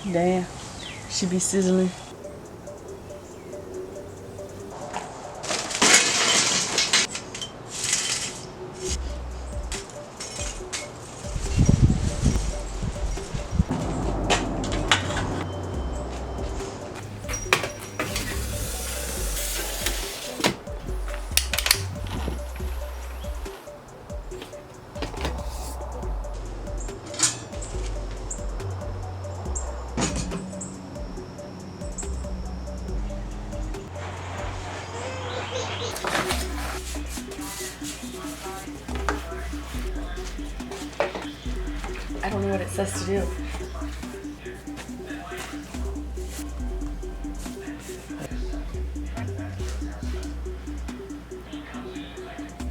Damn. She be sizzling. I don't know what it says to do.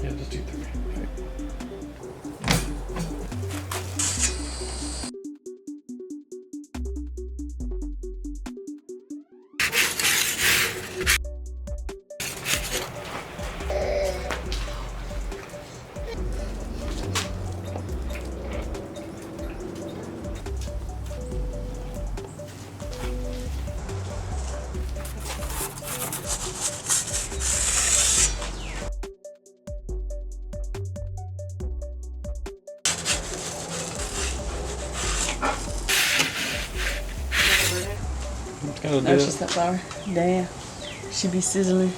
Yeah, just do 3. It's gotta do No, it. she's not flour. Damn. She be sizzling.